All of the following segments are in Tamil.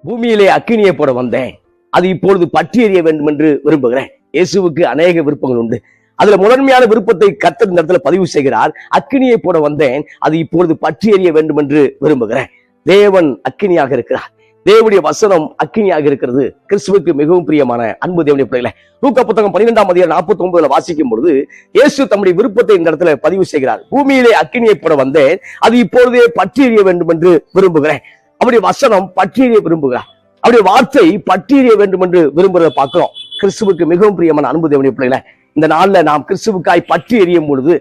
பூமியிலே அக்கினியை போட வந்தேன், அது இப்பொழுது பற்றி எறிய வேண்டும் என்று விரும்புகிறேன். இயேசுவுக்கு அநேக விருப்பங்கள் உண்டு. அதுல முதன்மையான விருப்பத்தை கர்த்தர் இந்த இடத்துல பதிவு செய்கிறார். அக்கினியை போட வந்தேன், அது இப்பொழுது பற்றி எறிய வேண்டும் என்று விரும்புகிறேன். தேவன் அக்கினியாக இருக்கிறார். தேவனுடைய வசனம் அக்கினியாக இருக்கிறது. கிறிஸ்துவுக்கு மிகவும் பிரியமான அன்பு தேவனுடைய பிள்ளைகளே, லூக்கா புத்தகம் 12ஆம் அதிகாரம் 49 வாசிக்கும் பொழுது இயேசு தம்முடைய விருப்பத்தை இந்த இடத்துல பதிவு செய்கிறார். பூமியிலே அக்கினியை போட வந்தேன், அது இப்பொழுதே பற்றி எறிய வேண்டும் என்று விரும்புகிறேன். அவருடைய வசனம் பற்றி எறிய விரும்புகிறார். அவருடைய வார்த்தை பற்றி எறிய வேண்டும் என்று விரும்புறதை பார்க்கிறோம். கிறிஸ்துவுக்கு மிகவும் பிரியமான அன்பு தேவனுடைய பிள்ளைகளே, இந்த நாள்ல நாம் கிறிஸ்துவுக்காய் பற்றி எறியும் பொழுது,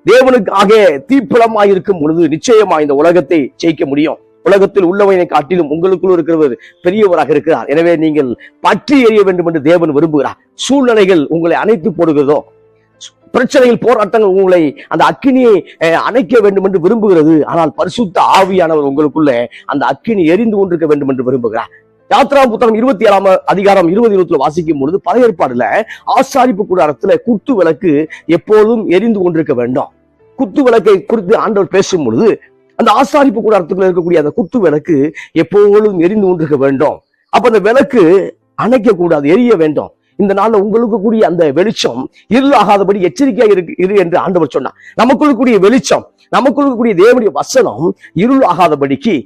தேவனுக்காக தீப்பிளமாய் இருக்கும் பொழுது நிச்சயமா இந்த உலகத்தை ஜெயிக்க முடியும். உலகத்தில் உள்ளவனை காட்டிலும் உங்களுக்குள் இருக்கிறவர் பெரியவராக இருக்கிறார். எனவே நீங்கள் பற்றி எறிய வேண்டும் என்று தேவன் விரும்புகிறார். சூழ்நிலைகள் உங்களை அணைத்து போடுகிறதோ, பிரச்சனைகள், போராட்டங்கள் உங்களை அந்த அக்கினியை அணைக்க வேண்டும் என்று விரும்புகிறது. ஆனால் பரிசுத்த ஆவியானவர் உங்களுக்குள்ள அந்த அக்கினி எரிந்து கொண்டிருக்க வேண்டும் என்று விரும்புகிறார். யாத்ரா புத்தகம் 27ஆம் அதிகாரம் 20 வாசிக்கும் பொழுது பழைய ஏற்பாடுல ஆசாரிப்பு கூடாரத்துல குத்து விளக்கு எப்போதும் எரிந்து கொண்டிருக்க வேண்டும். குத்து விளக்கை குறித்து ஆண்டவர் பேசும் பொழுது அந்த ஆசாரிப்பு கூடாரத்துக்குள்ள இருக்கக்கூடிய அந்த குத்து விளக்கு எப்போதும் எரிந்து கொண்டிருக்க வேண்டும். அப்ப அந்த விளக்கு அணைக்க கூடாது, எரிய வேண்டும். இந்த நாள்ல உங்களுக்கு கூடிய அந்த வெளிச்சம் இருளாகாதபடி எச்சரிக்கையாக இரு என்று ஆண்டவர் சொன்னார். நமக்குள்ள கூடிய வெளிச்சம், நமக்குள்ள கூடிய தேவனுடைய வசனம் இருள் ஆகாதபடிக்கு,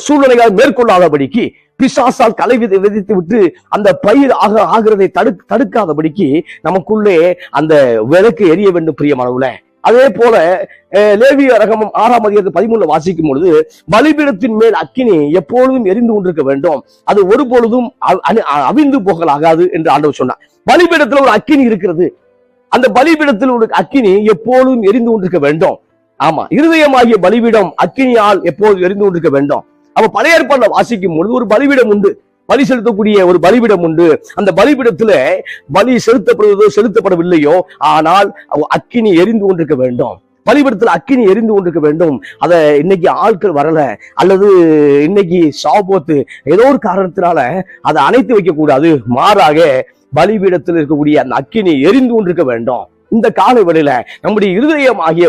சூழ்நிலைகள் மேற்கொள்ளாதபடிக்கு, பிசாசால் களை விதைத்து விட்டு அந்த பயிர் ஆகிறதை தடுக்காதபடிக்கு நமக்குள்ளே அந்த விளக்கு எரிய வேண்டும் பிரியமானவர்களே. அதே போல லேவிய ரகமம் 6ஆம் அதிகாரம் 13 வாசிக்கும் பொழுது பலிபீடத்தின் மேல் அக்கினி எப்பொழுதும் எரிந்து கொண்டிருக்க வேண்டும், அது ஒருபொழுதும் அவிந்து போகலாகாது என்று ஆண்டவர் சொன்னார். பலிபீடத்துல ஒரு அக்கினி இருக்கிறது. அந்த பலிபீடத்தில் ஒரு அக்கினி எப்பொழுதும் எரிந்து கொண்டிருக்க வேண்டும். ஆமா, இருதயமாகிய பலிபீடம் அக்கினியால் எப்போதும் எரிந்து கொண்டிருக்க வேண்டும். அப்ப பழைய ஏற்பாடுல வாசிக்கும் பொழுது ஒரு பலிபீடம் உண்டு, பலி செலுத்தக்கூடிய ஒரு பலிபீடம் உண்டு. அந்த பலிபீடத்துல பலி செலுத்தப்படுவதோ செலுத்தப்படவில்லையோ, ஆனால் அக்கினி எரிந்து கொண்டிருக்க வேண்டும். பலிபீடத்துல அக்கினி எரிந்து கொண்டிருக்க வேண்டும். அத இன்னைக்கு ஆட்கள் வரல, அல்லது இன்னைக்கு சாபோத்து ஏதோ ஒரு காரணத்தினால அதை அணைத்து வைக்க கூடாது. மாறாக பலிபீடத்தில் இருக்கக்கூடிய அந்த அக்கினி எரிந்து கொண்டிருக்க வேண்டும். இந்த காலை வேளையில நம்முடைய இருதயமாகிய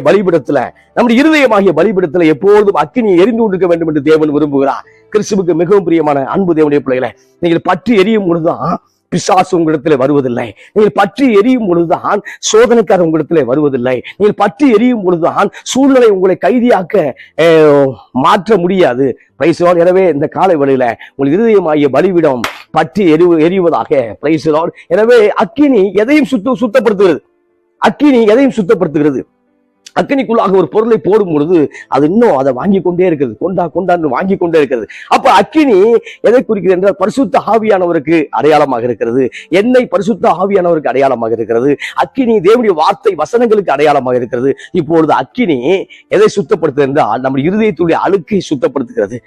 பலிபீடத்துல எப்பொழுதும் அக்கினி எரிந்து கொண்டிருக்க வேண்டும் என்று தேவன் விரும்புகிறார். கிறிஸ்துவுக்கு மிகவும் பிரியமான அன்பு தேவனுடைய பிள்ளைகளை, நீங்கள் பற்றி எரியும் பொழுதுதான் பிசாசு உங்களிடத்துல வருவதில்லை. நீங்கள் பற்றி எரியும் பொழுதுதான் சோதனைக்காரர் உங்களிடத்துல வருவதில்லை. நீங்கள் பற்றி எரியும் பொழுதுதான் சூழ்நிலை உங்களை கைதியாக்க மாற்ற முடியாது. பிரைஸ். எனவே இந்த காலை வேளையில உங்கள் இருதயமாகிய பலிபீடம் பற்றி எரிவதாக. பிரைஸ். எனவே அக்கினி எதையும் சுத்தப்படுத்துகிறது. அக்கினி எதையும் சுத்தப்படுத்துகிறது. அக்கினிக்குள்ளாக ஒரு பொருளை போடும் பொழுது அது இன்னும் அதை வாங்கி கொண்டே இருக்கிறது, கொண்டாந்து வாங்கி கொண்டே இருக்கிறது. அப்ப அக்கினி எதை குறிக்கிறது என்றால் பரிசுத்த ஆவியானவருக்கு அடையாளமாக இருக்கிறது. எண்ணெய் பரிசுத்த ஆவியானவருக்கு அடையாளமாக இருக்கிறது. அக்கினி தேவனுடைய வார்த்தை வசனங்களுக்கு அடையாளமாக இருக்கிறது. இப்பொழுது அக்கினி எதை சுத்தப்படுத்துகிறது என்றால் நம்முடைய இருதயத்துடைய அழுக்கை சுத்தப்படுத்துகிறது,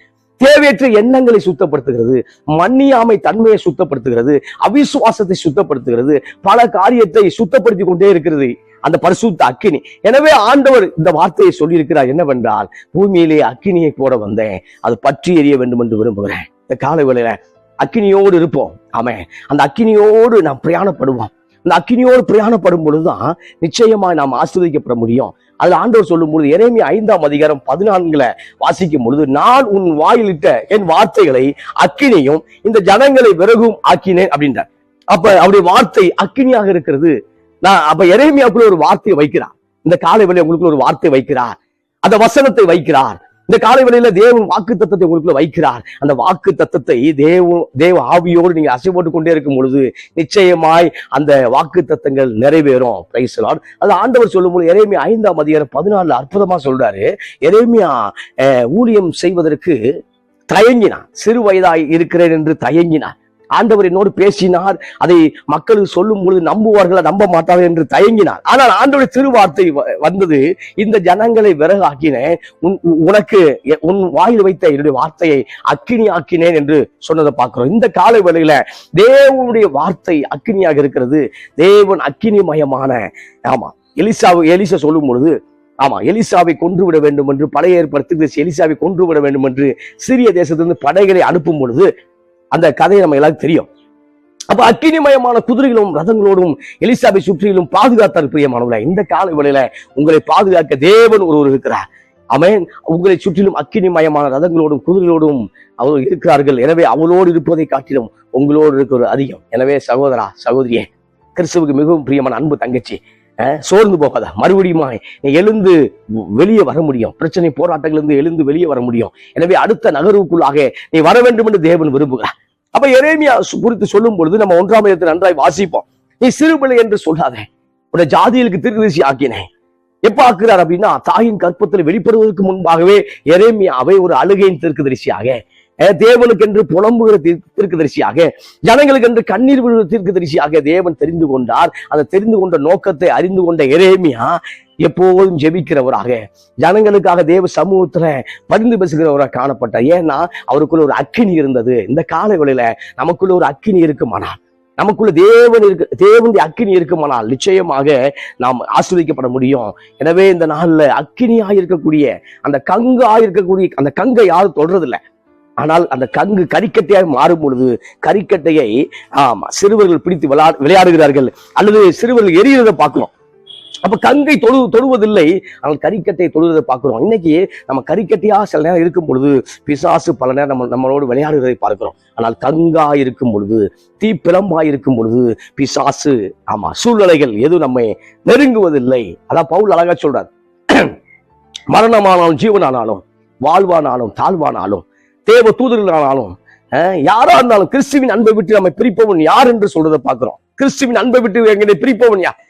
தேவையற்ற எண்ணங்களை சுத்தப்படுத்துகிறது, மன்னியாமை தன்மையை சுத்தப்படுத்துகிறது, அவிசுவாசத்தை சுத்தப்படுத்துகிறது, பல காரியத்தை சுத்தப்படுத்தி கொண்டே இருக்கிறது அந்த பரிசுத்த அக்கினி. எனவே ஆண்டவர் இந்த வார்த்தையை சொல்லி இருக்கிறார் என்னவென்றால், பூமியிலே அக்கினியை போட வந்தேன், அது பற்றி எரிய வேண்டும் என்று விரும்புகிறேன். இந்த காலை வேளையில அக்கினியோடு இருப்போம். ஆமென். அந்த அக்கினியோடு நாம் பிரயாணப்படுவோம். அந்த அக்கினியோடு பிரயாணப்படும் பொழுதுதான் நிச்சயமா நாம் ஆசீர்வதிக்கப்பட முடியும். அதுல ஆண்டவர் சொல்லும் பொழுது எரேமியா 5ஆம் அதிகாரம் 14 வாசிக்கும் பொழுது, நான் உன் வாயிலிட்ட என் வார்த்தைகளை அக்கினியும் இந்த ஜனங்களை விறகும் ஆக்கினேன் அப்படின்றார். அப்ப அவருடைய வார்த்தை அக்கினியாக இருக்கிறது. அப்ப எரேமியாவுக்குள்ள ஒரு வார்த்தையை வைக்கிறார். இந்த காலை வேளையில உங்களுக்குள்ள ஒரு வார்த்தை வைக்கிறார், அந்த வசனத்தை வைக்கிறார். இந்த காலை வேளையில தேவன் வாக்கு தத்தத்தை உங்களுக்குள்ள வைக்கிறார். அந்த வாக்கு தத்தத்தை தேவ ஆவியோடு நீங்க அசை போட்டு கொண்டே இருக்கும் பொழுது நிச்சயமாய் அந்த வாக்கு தத்தங்கள் நிறைவேறும். Praise the Lord. அது ஆண்டவர் சொல்லும் போது எரேமியா 5ஆம் அதிகாரம் 14 அற்புதமா சொல்றாரு. எரேமியா ஊழியம் செய்வதற்கு தயங்கினார், சிறு வயதாய் இருக்கிறேன் என்று தயங்கினார். ஆண்டவர் என்னோடு பேசினார், அதை மக்களுக்கு சொல்லும் பொழுது நம்புவார்களா நம்ப மாட்டார்கள் என்று தயங்கினார். ஆனால் ஆண்டவருடைய திருவார்த்தை வந்தது, இந்த ஜனங்களை விறகாக்கினேன், உனக்கு உன் வாயில் வைத்த என்னுடைய வார்த்தையை அக்கினி ஆக்கினேன் என்று சொன்னதை பார்க்கிறோம். இந்த காலை வேளையில தேவனுடைய வார்த்தை அக்கினியாக இருக்கிறது. தேவன் அக்கினிமயமான. ஆமா, எலிசா சொல்லும் பொழுது, ஆமா, எலிசாவை கொன்று விட வேண்டும் என்று பழைய ஏற்படுத்தி எலிசாவை கொன்று விட வேண்டும் என்று சிறிய தேசத்திலிருந்து படைகளை அனுப்பும் பொழுது அந்த கதையை நம்ம எல்லாரும் தெரியும். அப்ப அக்கினிமயமான குதிரைகளும் ரதங்களோடும் எலிசாவை சுற்றிலும் பாதுகாத்தார். பிரியமானவர்களே, இந்த காலை வேளையில உங்களை பாதுகாக்க தேவன் ஒருவர் இருக்கிறார். ஆமென். உங்களை சுற்றிலும் அக்கினிமயமான ரதங்களோடும் குதிரைகளோடும் அவர்கள் இருக்கிறார்கள். எனவே அவளோடு இருப்பதை காட்டிலும் உங்களோடு இருக்கிறது அதிகம். எனவே சகோதரா சகோதரியே, கிறிஸ்துவுக்கு மிகவும் பிரியமான அன்பு தங்கச்சி, சோர்ந்து போகாத. மறுபடியும் நீ எழுந்து வெளியே வர முடியும். பிரச்சனை போராட்டங்களிலிருந்து எழுந்து வெளியே வர முடியும். எனவே அடுத்த நகர்வுக்குள்ளாக நீ வர வேண்டும் என்று தேவன் விரும்புகிறார். அப்ப எரேமியா குறித்து சொல்லும் பொழுது நம்ம 1ஆம் அதிகாரத்தில் நன்றாய் வாசிப்போம். நீ சிறுபிள்ளை என்று சொல்லாத, உடைய ஜாதிகளுக்கு தீர்க்கதரிசி ஆக்கினேன். எப்ப ஆக்குறார் அப்படின்னா, தாயின் கற்பத்தில் வெளிப்படுவதற்கு முன்பாகவே எரேமியாவை ஒரு அழுகையின் தீர்க்கதரிசியாக, தேவனுக்கென்று புலம்புகிற தீர்க்கதரிசியாக, ஜனங்களுக்கென்று கண்ணீர் விழுகிற தீர்க்கதரிசியாக தேவன் தெரிந்து கொண்டார். அந்த தெரிந்து கொண்ட நோக்கத்தை அறிந்து கொண்ட எரேமியா எப்போதும் ஜெபிக்கிறவராக, ஜனங்களுக்காக தேவ சமூகத்துல பரிந்து பேசுகிறவராக காணப்பட்டார். ஏன்னா அவருக்குள்ள ஒரு அக்கினி இருந்தது. இந்த கால வேளையில நமக்குள்ள ஒரு அக்கினி இருக்குமானால், நமக்குள்ள தேவனுடைய அக்கினி இருக்குமானால் நிச்சயமாக நாம் ஆஸ்வதிக்கப்பட முடியும். எனவே இந்த நாள்ல அக்கினியா இருக்கக்கூடிய அந்த கங்கா இருக்கக்கூடிய அந்த கங்கை யாரும் தொடர்றதில்லை. ஆனால் அந்த கங்கு கரிக்கட்டையாக மாறும் பொழுது கரிக்கட்டையை சிறுவர்கள் பிடித்து விளையாடுகிறார்கள், அல்லது சிறுவர்கள் எரிகிறத பார்க்கிறோம். அப்ப கங்கை தொடுவதில்லை, ஆனால் கரிக்கட்டையை தொடுவதை பார்க்கிறோம். இன்னைக்கு நம்ம கரிக்கட்டையா சில நேரம் இருக்கும் பொழுது பிசாசு பல நேரம் நம்மளோடு விளையாடுகிறதை பார்க்கிறோம். ஆனால் கங்கா இருக்கும் பொழுது, தீ பிளம்பா இருக்கும் பொழுது பிசாசு சூழ்நிலைகள் எதுவும் நம்மை நெருங்குவதில்லை. அதான் பவுல் அழகா சொல்றார், மரணமானாலும் ஜீவனானாலும் வாழ்வானாலும் தாழ்வானாலும் தேவ தூதர்களானாலும் யாரா இருந்தாலும் கிறிஸ்துவின் அன்பை விட்டு நம்மை பிரிப்பவன் யார் என்று சொல்றதை பார்க்கிறோம். கிறிஸ்துவின் அன்பை விட்டு எங்களை பிரிப்பவன் யார்?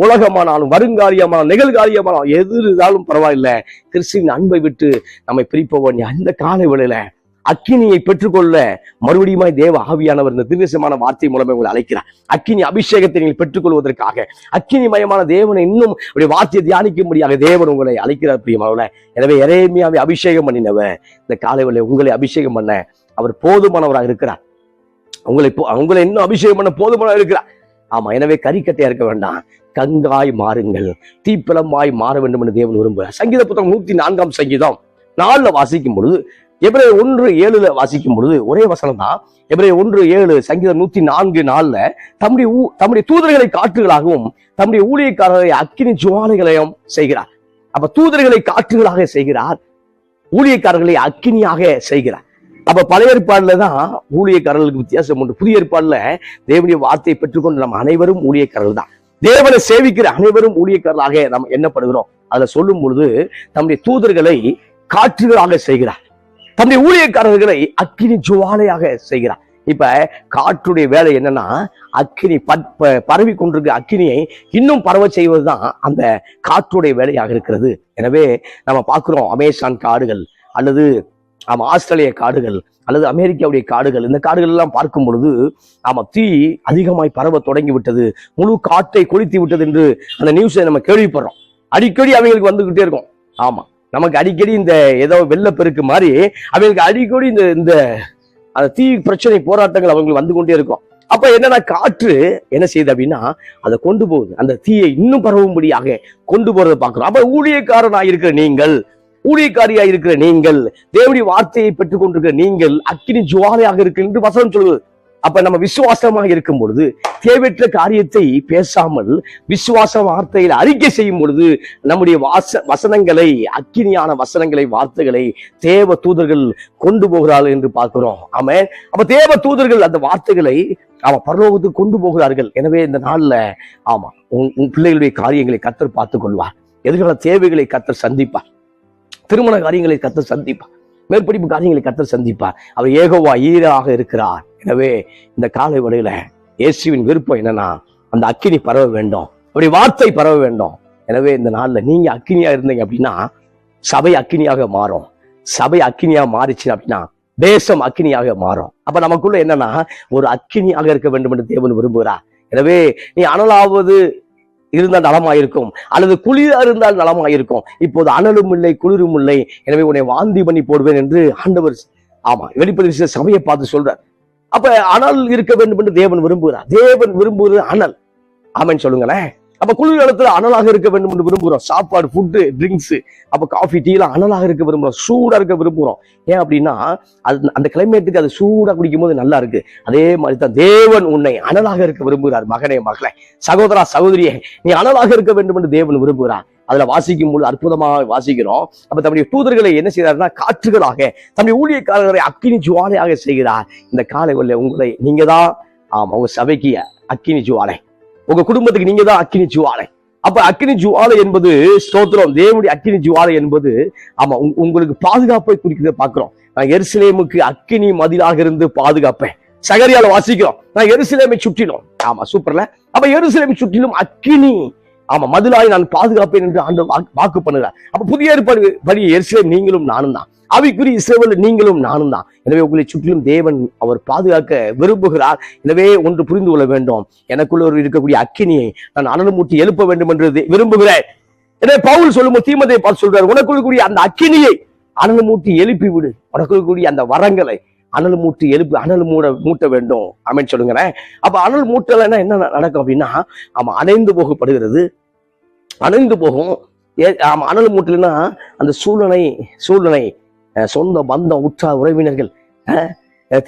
உலகமானாலும் வருங்காரியமானாலும் நிகழ்காரியமானாலும் எது இருந்தாலும் பரவாயில்ல, கிறிஸ்துவின் அன்பை விட்டு நம்மை பிரிப்பவன் யார்? இந்த கால வேளையில அக்கினியை பெற்றுக்கொள்ள மறுபடியும் தேவ ஆவியானவர் இந்த தீர்க்கமான வார்த்தை மூலமே உங்களை அழைக்கிறார். அக்கினி அபிஷேகத்தை நீங்கள் பெற்றுக்கொள்வதற்காக, அக்கினிமயமான தேவனை இன்னும் அப்படி வார்த்தையை தியானிக்கும்படியாக தேவன் உங்களை அழைக்கிறார் பிரியமானவர்களே. எனவே எரேமியாவை அபிஷேகம் பண்ணினவர் இந்த காலையில உங்களை அபிஷேகம் பண்ண அவர் போதுமானவராக இருக்கிறார். உங்களை இன்னும் அபிஷேகம் பண்ண போதுமானவராக இருக்கிறார். எனவே கரிக்கட்டையா இருக்க வேண்டாம், கங்காய் மாறுங்கள், தீப்பிளமாய் மாற வேண்டும் என்று தேவன் விரும்புகிறார். சங்கீத புத்தகம் 104ஆம் சங்கீதம் 4 வாசிக்கும் பொழுது, எபிரேயர் 1:7 வாசிக்கும் பொழுது ஒரே வசனம் தான். எபிரேயர் 1:7 சங்கீதம் 104:4 தம்முடைய தூதர்களை காற்றுகளாகவும் தம்முடைய ஊழியக்காரர்களை அக்கினி ஜுவாலைகளையும் செய்கிறார். அப்ப தூதர்களை காற்றுகளாக செய்கிறார், ஊழியக்காரர்களை அக்கினியாக செய்கிறார். அப்ப பழைய ஏற்பாடுல தான் ஊழியக்காரர்களுக்கு வித்தியாசம் உண்டு. புதிய ஏற்பாடுல தேவனுடைய வார்த்தையை பெற்றுக்கொண்டு நம்ம அனைவரும் ஊழியக்காரர்கள் தான். தேவனை சேவிக்கிற அனைவரும் ஊழியக்காரர்களாக நம்ம எண்ணப்படுகிறோம். அதுல சொல்லும் பொழுது தம்முடைய தூதர்களை காற்றுகளாக செய்கிறார், தம்முடைய ஊழியக்காரர்களை அக்கினி ஜுவாலையாக செய்கிறார். இப்ப காற்றுடைய வேலை என்னன்னா, அக்கினி பரவி கொண்டிருக்க அக்கினியை இன்னும் பரவ செய்வதுதான் அந்த காற்றுடைய வேலையாக இருக்கிறது. எனவே நம்ம பார்க்கிறோம், அமேசான் காடுகள் அல்லது ஆஸ்திரேலிய காடுகள் அல்லது அமெரிக்காவுடைய காடுகள், இந்த காடுகள் எல்லாம் பார்க்கும் பொழுது தீ அதிகமாய் பரவ தொடங்கி விட்டது, முழு காட்டை கொளுத்தி விட்டது என்று அந்த நியூஸை நம்ம கேள்விப்படுறோம். அடிக்கடி அவங்களுக்கு வந்துகிட்டே இருக்கும். நமக்கு அடிக்கடி இந்த ஏதோ வெள்ளப்பெருக்கு மாதிரி அவங்களுக்கு அடிக்கடி இந்த தீ பிரச்சனை போராட்டங்கள் அவங்களுக்கு வந்து கொண்டே இருக்கும். அப்ப என்னன்னா, காற்று என்ன செய்யுது அப்படின்னா அதை கொண்டு போகுது, அந்த தீயை இன்னும் பரவும்படியாக கொண்டு போறதை பார்க்கிறோம். அப்ப ஊழியக்காரனாக இருக்கிற நீங்கள், ஊழியக்காரியாக இருக்கிற நீங்கள், தேவனுடைய வார்த்தையை பெற்றுக் கொண்டிருக்கிற நீங்கள் அக்கினி ஜுவாலையாக இருக்கு என்று வசனம் சொல்லுவது. அப்ப நம்ம விசுவாசமாக இருக்கும் பொழுது தேவையற்ற காரியத்தை பேசாமல் விசுவாச வார்த்தையில் அறிக்கை செய்யும் பொழுது நம்முடைய வசனங்களை, அக்கினியான வசனங்களை, வார்த்தைகளை தேவ தூதர்கள் கொண்டு போகிறார்கள் என்று பார்க்கிறோம். ஆமென். அப்ப தேவ தூதர்கள் அந்த வார்த்தைகளை பரலோகத்துக்கு கொண்டு போகிறார்கள். எனவே இந்த நாள்ல உன் பிள்ளைகளுடைய காரியங்களை கர்த்தர் பார்த்துக் கொள்வார். எதிர்கால தேவைகளை கர்த்தர் சந்திப்பார். திருமண காரியங்களை கர்த்தர் சந்திப்பார். மேற்படிப்பு காரியங்களை கர்த்தர் சந்திப்பார். அவர் யெகோவா ஈராக இருக்கிறார். எனவே இந்த காலை வேளையில இயேசுவின் விருப்பம் என்னன்னா, அந்த அக்கினி பரவ வேண்டும், அப்படி வார்த்தை பரவ வேண்டும். எனவே இந்த நாள்ல நீங்க அக்கினியா இருந்தீங்க அப்படின்னா சபை அக்கினியாக மாறும். சபை அக்கினியா மாறிச்சு அப்படின்னா தேசம் அக்கினியாக மாறும். அப்ப நமக்குள்ள என்னன்னா, ஒரு அக்கினியாக இருக்க வேண்டும் என்று தேவன் விரும்புகிறார். எனவே நீ அனலாவது இருந்தால் நலமாயிருக்கும், அல்லது குளிரா இருந்தால் நலமாயிருக்கும். இப்போது அனலும் இல்லை குளிரும் இல்லை, எனவே உன்னை வாந்தி பண்ணி போடுவேன் என்று ஆண்டவர் வெளிப்படுத்தி சபையை பார்த்து சொல்றார். அப்ப அனல் இருக்க வேண்டும் என்று தேவன் விரும்புகிறார். தேவன் விரும்புகிறது அனல். ஆமென் சொல்லுங்களேன். அப்ப குளிர் காலத்துல அனலாக இருக்க வேண்டும் என்று விரும்புகிறோம். சாப்பாடு, ஃபுட்டு, ட்ரிங்க்ஸ், அப்ப காஃபி, டீ எல்லாம் அனலாக இருக்க விரும்புகிறோம், சூடா இருக்க விரும்புகிறோம். ஏன் அப்படின்னா அது அந்த கிளைமேட்டுக்கு அது சூடா குடிக்கும் போது நல்லா இருக்கு. அதே மாதிரி தான் தேவன் உன்னை அனலாக இருக்க விரும்புகிறார். மகனே, மகளே, சகோதரா, சகோதரியே, நீ அனலாக இருக்க வேண்டும் என்று தேவன் விரும்புகிறார். அதுல வாசிக்கும் பொழுது அற்புதமாக வாசிக்கிறோம். அப்ப தம்முடைய தூதர்களை என்ன செய்யறாருன்னா காற்றுகளாக, தம்முடைய ஊழியக்காரர்களை அக்கினி ஜுவாலையாக செய்கிறார். இந்த காலை வேளையிலே உங்களை நீங்க தான், உங்க சபைக்கு அக்கினி ஜுவாலை, உங்க குடும்பத்துக்கு நீங்க தான் அக்கினி ஜுவாலை. அப்ப அக்கினி ஜுவாலை என்பது ஸ்தோத்திரம், தேவனுடைய அக்கினி ஜுவாலை என்பது உங்களுக்கு பாதுகாப்பை குறிக்கிறத பாக்குறோம். நான் எருசலேமுக்கு அக்கினி மதிலாக இருந்து பாதுகாப்பேன். சகரியால வாசிக்கிறோம், நான் எருசலேமை சுற்றிலும். சூப்பர்ல. அப்ப எருசலேமை சுற்றிலும் அக்கினி மதிலாய் நான் பாதுகாப்பேன் என்று ஆண்டு வாக்கு பண்ணுகிறார். அப்ப புதிய ஏற்பாடு படி எருசலேம் நீங்களும் நானும் தான், ஆவிக்குரிய இஸ்ரவேல் நீங்களும் நானும் தான். எனவே உங்களை சுற்றிலும் தேவன் அவர் பாதுகாக்க விரும்புகிறார். எனவே ஒன்று புரிந்து கொள்ள வேண்டும், எனக்குள்ள இருக்கக்கூடிய அக்கினியை நான் அனல் மூட்டி எழுப்ப வேண்டும் என்று விரும்புகிறேன். எனவே பவுல் சொல்லும்போது தீமோத்தேயுவை பார்த்து சொல்றார், உனக்குள்ள கூடிய அந்த அக்கினியை அனல் மூட்டி எழுப்பி விடு, உனக்குள்ள கூடிய அந்த வரங்களை அனல் மூட்டி எழுப்பி அனல் மூட்ட வேண்டும். ஆமென் சொல்லுங்களேன். அப்ப அனல் மூட்டலைன்னா என்ன நடக்கும் அப்படின்னா, அணைந்து போகப்படுகிறது, அணைந்து போகும். அனல் மூட்டலைன்னா அந்த சூழ்நிலை சொந்த பந்தம் உற்ற உறவினர்கள்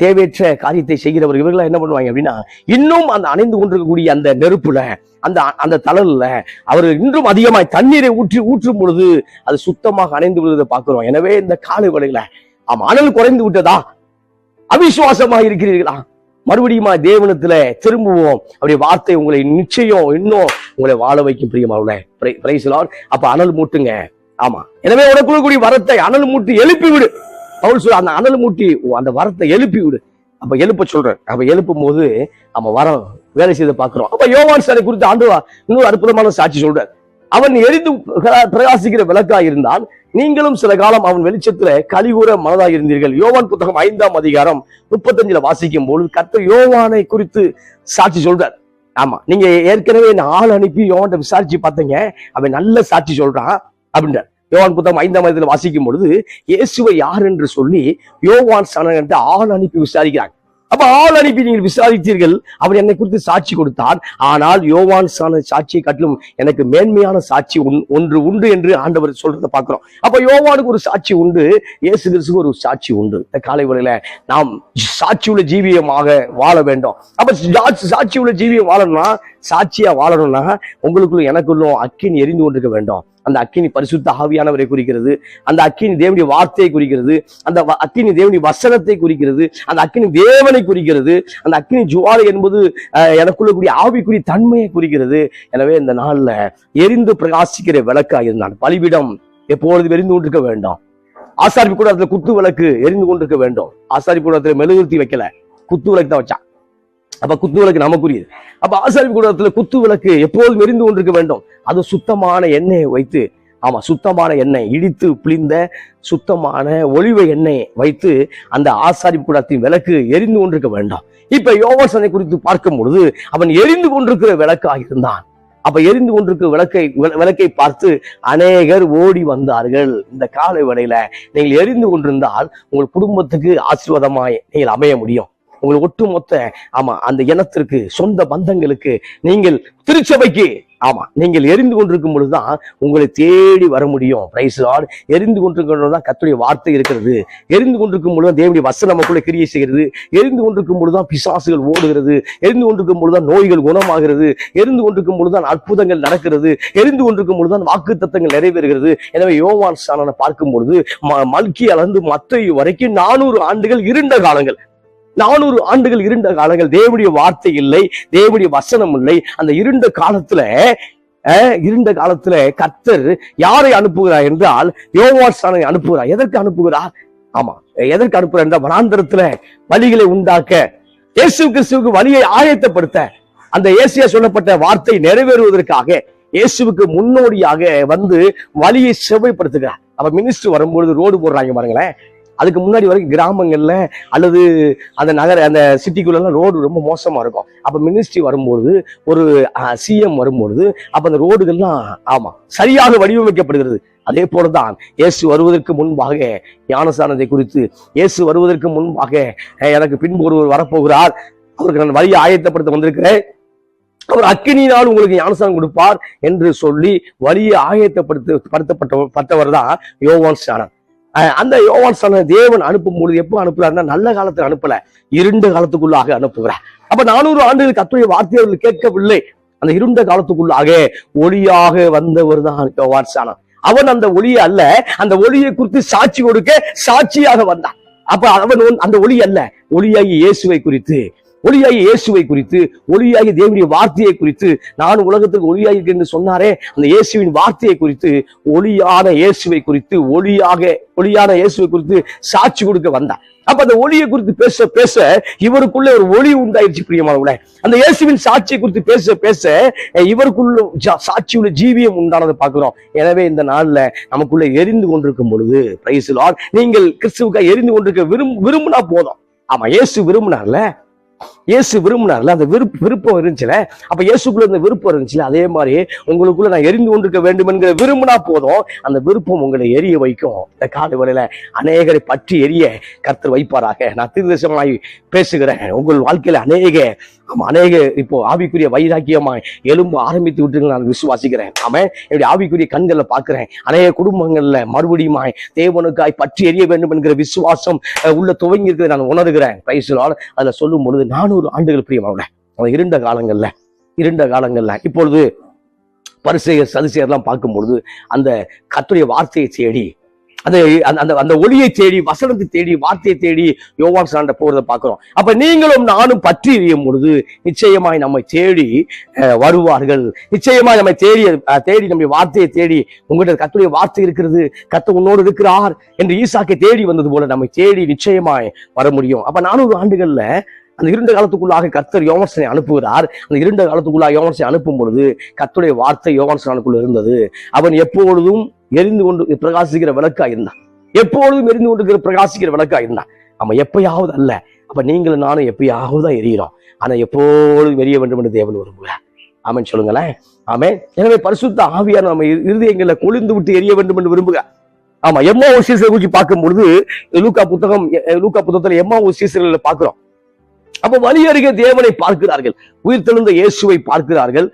தேவையற்ற காரியத்தை செய்கிறவர்கள் இவர்கள் என்ன பண்ணுவாங்க அப்படின்னா, இன்னும் அந்த அணைந்து கொண்டிருக்கக்கூடிய அந்த நெருப்புல அந்த தளல்ல அவர்கள் இன்னும் அதிகமாய் தண்ணீரை ஊற்றும் பொழுது அது சுத்தமாக அணைந்து விடுவதை பார்க்கிறோம். எனவே இந்த காலை வேளையில அனல் குறைந்து விட்டதா, அவிசுவாசமாக இருக்கிறீர்களா, மறுபடியும் தேவனத்துல திரும்புவோம். அப்படி வார்த்தை உங்களை நிச்சயம் இன்னும் உங்களை வாழ வைக்கும். பிரியமானவர்களே, பிரைஸ் லார்ட். அப்ப அனல் மூட்டுங்க. எனவே உனக்குள்ள கூடிய வரத்தை அனல் மூட்டி எழுப்பி விடு. பவுல் சொல்ற அந்த அனல் மூட்டி அந்த வரத்தை எழுப்பி விடு. அப்ப எழுப்ப சொல்றேன். அப்ப எழுப்பும் போது வரம் வேலை செய்து பார்க்கிறோம். அப்ப யோவான் சாரை குறித்து ஆண்டவா இன்னொரு அற்புதமான சாட்சி சொல்றார். அவன் எரிந்து பிரகாசிக்கிற விளக்கா இருந்தான், நீங்களும் சில காலம் அவன் வெளிச்சத்துல கலிகூற மனதாக இருந்தீர்கள். யோவான் புத்தகம் 5ஆம் அதிகாரம் 35 வாசிக்கும் பொழுது கர்த்தர் யோவானை குறித்து சாட்சி சொல்றார். நீங்க ஏற்கனவே ஆள் அனுப்பி யோவான் விசாரிச்சு பார்த்தீங்க, அவன் நல்ல சாட்சி சொல்றான் அப்படின்றார். யோவான் புத்தகம் 5ஆம் அதிகாரத்தில் வாசிக்கும் பொழுது இயேசுவை யார் என்று சொல்லி யோவான் ஸ்நானகன் ஆள் அனுப்பி விசாரிக்கிறாங்க. அப்ப ஆள் அனுப்பி நீங்கள் விசாரித்தீர்கள், அவர் என்னை குறித்து சாட்சி கொடுத்தார். ஆனால் யோவான் சாட்சியை காட்டிலும் எனக்கு மேன்மையான சாட்சி ஒன்று உண்டு என்று ஆண்டவர் சொல்றதை பார்க்கிறோம். அப்ப யோவானுக்கு ஒரு சாட்சி உண்டு, இயேசு கிறிஸ்துவுக்கு ஒரு சாட்சி உண்டு. இந்த காலை வேளையில நாம் சாட்சி உள்ள ஜீவியமாக வாழ வேண்டும். அப்ப சாட்சி உள்ள ஜீவியம் வாழணும்னா, சாட்சியா வாழணும்னா உங்களுக்குள்ள எனக்குள்ளும் அக்கினி எரிந்து கொண்டிருக்க வேண்டும். அந்த அக்கினி பரிசுத்த ஆவியானவரை குறிக்கிறது, அந்த அக்கினி தேவனுடைய வார்த்தையை குறிக்கிறது, அந்த அக்கினி தேவனுடைய வசனத்தை குறிக்கிறது, அந்த அக்கினி தேவனை குறிக்கிறது, அந்த அக்கினி ஜுவாலை என்பது எனக்குள்ள கூடிய ஆவிக்குரிய தன்மையை குறிக்கிறது. எனவே இந்த நாள்ல எரிந்து பிரகாசிக்கிற விளக்கா இருந்தான். பலிபீடம் எப்பொழுது எரிந்து கொண்டிருக்க வேண்டும். ஆசாரிப்பு கூடத்துல குத்து விளக்கு எரிந்து கொண்டிருக்க வேண்டும். ஆசாரிப்பு கூடத்துல மெழுகுவர்த்தி வைக்கல, குத்து விளக்கு தான் வச்சான். அப்ப குத்து விளக்கு நமக்குரியது. அப்ப ஆசாரிப்பு கூடத்துல குத்து விளக்கு எப்போதும் எரிந்து கொண்டிருக்க வேண்டும். அது சுத்தமான எண்ணெயை வைத்து, சுத்தமான எண்ணெய் இடித்து பிழிந்த சுத்தமான ஒலிவ எண்ணெய் வைத்து அந்த ஆசாரிப்பு கூடத்தின் விளக்கு எரிந்து கொண்டிருக்க வேண்டும். இப்ப யோவானை குறித்து பார்க்கும் பொழுது அவன் எரிந்து கொண்டிருக்கிற விளக்காக இருந்தான். அப்ப எரிந்து கொண்டிருக்கிற விளக்கை பார்த்து அநேகர் ஓடி வந்தார்கள். இந்த காலை வேளையில நீங்கள் எரிந்து கொண்டிருந்தால் உங்கள் குடும்பத்துக்கு ஆசீர்வாதமாய் நீங்கள் அமைய முடியும். உங்களுக்கு ஒட்டுமொத்த அந்த இனத்திற்கு, சொந்த பந்தங்களுக்கு, நீங்கள் திருச்சபைக்கு நீங்கள் எரிந்து கொண்டிருக்கும் பொழுதுதான் உங்களை தேடி வர முடியும். Praise Lord. எரிந்து கொண்டிருக்கிறதான் கர்த்தருடைய வார்த்தை இருக்கிறது. எரிந்து கொண்டிருக்கும் பொழுதுதான் தேவனுடைய வசனம் நமக்குள்ள கிரியை செய்கிறது. எரிந்து கொண்டிருக்கும் பொழுதுதான் பிசாசுகள் ஓடுகிறது. எரிந்து கொண்டிருக்கும் பொழுதுதான் நோய்கள் குணமாகிறது. எரிந்து கொண்டிருக்கும் பொழுதுதான் அற்புதங்கள் நடக்கிறது. எரிந்து கொண்டிருக்கும் பொழுதுதான் வாக்குத்தத்தங்கள் நிறைவேறுகிறது. எனவே யோவான் ஸ்நானனை பார்க்கும் பொழுது மல்கியாலிருந்து மத்தேயு வரைக்கும் 400 ஆண்டுகள் இருண்ட காலங்கள். 400 ஆண்டுகள் இருண்ட காலங்கள். தேவனுடைய வார்த்தை இல்லை, தேவனுடைய வசனம் இல்லை. அந்த இருண்ட காலத்துல கர்த்தர் யாரை அனுப்புகிறார் என்றால் யோவான் ஸ்நானனை அனுப்புகிறார். எதற்கு அனுப்புகிறார்? எதற்கு அனுப்புகிறார் என்றால் வனாந்தரத்துல வழிகளை உண்டாக்க, இயேசு கிறிஸ்துவுக்கு வழியை ஆயத்தப்படுத்த, அந்த ஏசியா சொல்லப்பட்ட வார்த்தை நிறைவேறுவதற்காக இயேசுவுக்கு முன்னோடியாக வந்து வழியை செவ்வாய்ப்படுத்துகிறார். அப்ப மினிஸ்டர் வரும்பொழுது ரோடு போடுறாங்க பாருங்களேன். அதுக்கு முன்னாடி வரைக்கும் கிராமங்கள்ல அல்லது அந்த சிட்டிக்குள்ள எல்லாம் ரோடு ரொம்ப மோசமா இருக்கும். அப்ப மினிஸ்ட்ரி வரும்பொழுது, ஒரு சிஎம் வரும்பொழுது அப்ப அந்த ரோடுகள்லாம் சரியாக வடிவமைக்கப்படுகிறது. அதே போலதான் இயேசு வருவதற்கு முன்பாக ஞானஸ்நானத்தை குறித்து, இயேசு வருவதற்கு முன்பாக எனக்கு பின்பு ஒருவர் வரப்போகிறார், அவருக்கு நான் வழியை ஆயத்தப்படுத்த வந்திருக்கிறேன், அவர் அக்கினியினால் உங்களுக்கு ஞானஸ்நானம் கொடுப்பார் என்று சொல்லி வழியை ஆயத்தப்படுத்தப்பட்டவர் தான் யோவான் ஸ்நானன். அந்த யோவான் ஸ்நானனை தேவன் அனுப்பும் பொழுது எப்போ அனுப்புறாருன்னா, நல்ல காலத்துல அனுப்பல, இருண்ட காலத்துக்குள்ளாக அனுப்புகிறார். அப்ப 400 ஆண்டுகள் கர்த்தருடைய வார்த்தையை அவர்கள் கேட்கவில்லை. அந்த இருண்ட காலத்துக்குள்ளாக ஒளியாக வந்தவர் தான் யோவான் ஸ்நானன். அவன் அந்த ஒளியை அல்ல, அந்த ஒளியை குறித்து சாட்சி கொடுக்க சாட்சியாக வந்தான். அப்ப அவன் அந்த ஒளி அல்ல, ஒளியாகி இயேசுவை குறித்து, ஒளியாகி இயேசுவை குறித்து, ஒளியாகி தேவனுடைய வார்த்தையை குறித்து, நான் உலகத்துக்கு ஒளியாகி என்று சொன்னாரே அந்த இயேசுவின் வார்த்தையை குறித்து, ஒளியான இயேசுவை குறித்து, ஒளியான இயேசுவை குறித்து சாட்சி கொடுக்க வந்தான். அப்ப அந்த ஒளியை குறித்து பேச பேச இவருக்குள்ள ஒரு ஒளி உண்டாயிருச்சு பிரியமானவர்களே. அந்த இயேசுவின் சாட்சியை குறித்து பேச பேச இவருக்குள்ள சாட்சியுள்ள ஜீவியம் உண்டானதை பார்க்கிறோம். எனவே இந்த நாள்ல நமக்குள்ள எரிந்து கொண்டிருக்கும் பொழுது, பிரைஸ் தி லார்ட், நீங்கள் கிறிஸ்துவுக்காக எரிந்து கொண்டிருக்க விரும்பினா போதும். ஆமா, இயேசு விரும்பினார்ல, அந்த விருப்பம் இருந்துச்சுல, அப்ப இயேசுக்குள்ள இந்த விருப்பம் இருந்துச்சுல, அதே மாதிரி உங்களுக்குள்ள நான் எரிந்து கொண்டிருக்க வேண்டும் என்கிற விரும்பினா போதும், அந்த விருப்பம் உங்களை எரிய வைக்கும். இந்த காலை வேளையில அநேகரை பற்றி எரிய கர்த்தர் வைப்பாராக. நான் தீர்க்கதரிசனமாய் பேசுகிறேன். உங்கள் வாழ்க்கையில அநேக இப்போ ஆவிக்குரிய வைராக்கியமாய் எழும்ப ஆரம்பித்து விட்டு நான் விசுவாசிக்கிறேன். ஆமென். என்னுடைய ஆவிக்குரிய கண்கள்ல பார்க்கிறேன், அநேக குடும்பங்கள்ல மறுபடியுமாய் தேவனுக்காய் பற்றி எரிய வேண்டும் என்கிற விசுவாசம் உள்ள துவங்கி இருக்கிறத நான் உணர்கிறேன். Praise the Lord. அதுல சொல்லும் பொழுது 400 ஆண்டுகள் பிரியமானவர்களே, இருண்ட காலங்கள்ல இப்பொழுது பரிசேயர் சதுசேயர்லாம் பார்க்கும் பொழுது அந்த கர்த்தருடைய வார்த்தையை தேடி, அந்த ஒளியை தேடி, வசனத்தை தேடி, வார்த்தையை தேடி யோவான் ஸ்நானன் போறதை பார்க்கிறோம். அப்ப நீங்களும் நானும் பற்றி எரியும் பொழுது நிச்சயமாய் நம்மை தேடி வருவார்கள். நிச்சயமாய் நம்மை தேடி நம்முடைய வார்த்தையை தேடி, உங்கள்கிட்ட கர்த்தருடைய வார்த்தை இருக்கிறது, கர்த்தர் உன்னோடு இருக்கிறார் என்று ஈசாக்கை தேடி வந்தது போல நம்மை தேடி நிச்சயமாய் வர முடியும். அப்ப 400 ஆண்டுகள்ல அந்த இருண்ட காலத்துக்குள்ளாக கர்த்தர் யோவான் ஸ்நானனை அனுப்புகிறார். அந்த இருண்ட காலத்துக்குள்ளாக யோவான் ஸ்நானனை அனுப்பும் பொழுது கர்த்தருடைய வார்த்தை யோவான் ஸ்நானனுக்குள்ள இருந்தது. அவன் எப்பொழுதும் எரிந்து கொண்டு பிரகாசிக்கிற விளக்கா இருந்தான். எப்பொழுதும் எரிந்து கொண்டு பிரகாசிக்கிற விளக்கா இருந்தான். அவன் எப்பயாவது அல்ல. அப்ப நீங்களும் நானும் எப்பயாவது தான் எரியிறோம். ஆனா எப்பொழுதும் எரிய வேண்டும் என்று தேவன் விரும்புகிறார். ஆமென் சொல்லுங்களேன். ஆமென். எனவே பரிசுத்த ஆவியானவர் நம்ம இருதயங்களை கொழுந்து விட்டு எரிய வேண்டும் என்று விரும்புகிறார். ஆமா, எம்மாவூர் சீசரை குறித்து பார்க்கும் பொழுது லூக்கா புத்தகத்துல எம்மாவூர் சீசர்களை பார்க்கிறோம். அப்ப வழி அருகே தேவனை பார்க்கிறார்கள், உயிர்த்தெழுந்த இயேசுவை பார்க்கிறார்கள்.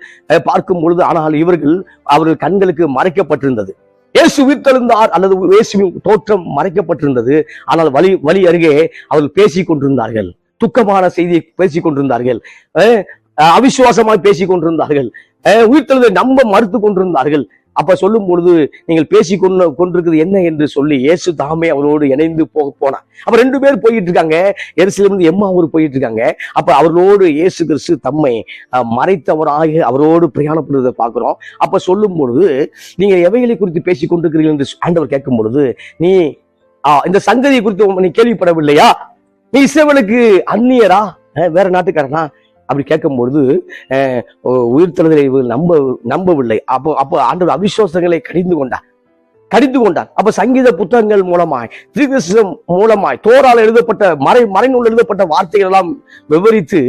பார்க்கும் பொழுது ஆனால் அவர்கள் கண்களுக்கு மறைக்கப்பட்டிருந்தது. இயேசு உயிர்த்தெழுந்தார் அல்லது இயேசுவின் தோற்றம் மறைக்கப்பட்டிருந்தது. ஆனால் வழி அருகே அவர்கள் பேசிக் கொண்டிருந்தார்கள், துக்கமான செய்தியை பேசிக் கொண்டிருந்தார்கள், அவிசுவாசமாய் பேசிக் கொண்டிருந்தார்கள், உயிர்த்தெழுந்த நம்ப மறுத்து கொண்டிருந்தார்கள். அப்ப சொல்லும் பொழுது நீங்கள் பேசி கொண்டிருக்கிறது என்ன என்று சொல்லி இயேசு தாமே அவரோடு இணைந்து போனார். அப்ப 2 பேர் போயிட்டு இருக்காங்க, எருசலேமிலிருந்து எம்மாவூர் போயிட்டு இருக்காங்க. அப்ப அவர்களோடு இயேசு கிறிஸ்து தம்மை மறைத்தவராக அவரோடு பிரயாணப்படுறதை பார்க்கிறோம். அப்ப சொல்லும் பொழுது நீங்க எவைகளை குறித்து பேசி கொண்டிருக்கிறீர்கள் என்று ஆண்டவர் கேட்கும் பொழுது, நீ இந்த சங்கதியை குறித்து நீ கேள்விப்படவில்லையா? நீ இஸ்ரவேலுக்கு அந்நியரா, வேற நாட்டுக்காரனா அப்படி கேட்கும் பொழுது உயிர்த்தெழுதலை நம்பவில்லை. அப்போ ஆண்டவர் அவிசுவாசங்களை கடிந்து கொண்டார். அப்ப சங்கீத புத்தகங்கள் மூலமாய், தீர்க்கதரிசனம் மூலமாய், தோரால் எழுதப்பட்ட மறைநூல் எழுதப்பட்ட வார்த்தைகள் எல்லாம் விவரித்து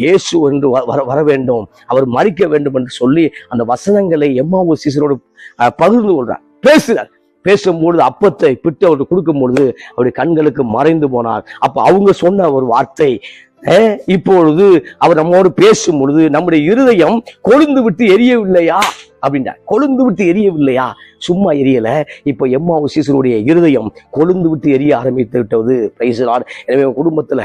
இயேசு என்று வர வேண்டும், அவர் மரிக்க வேண்டும் என்று சொல்லி அந்த வசனங்களை எம்மாவூர் சீசரோடு பகிர்ந்து கொள்றார், பேசும்பொழுது அப்பத்தை பிட்டு அவருக்கு கொடுக்கும் பொழுது அவருடைய கண்களுக்கு மறைந்து போனார். அப்ப அவங்க சொன்ன ஒரு வார்த்தை, இப்பொழுது அவர் நம்மோடு பேசும் பொழுது நம்முடைய இருதயம் கொழுந்து விட்டு எரியவில்லையா அப்படின்றார். கொழுந்து விட்டு எரியவில்லையா? சும்மா எரியல. இப்ப எம்மாவூர் சீசருடைய இருதயம் கொழுந்து விட்டு எரிய ஆரம்பித்து விட்டது. Praise the Lord. எனவே குடும்பத்துல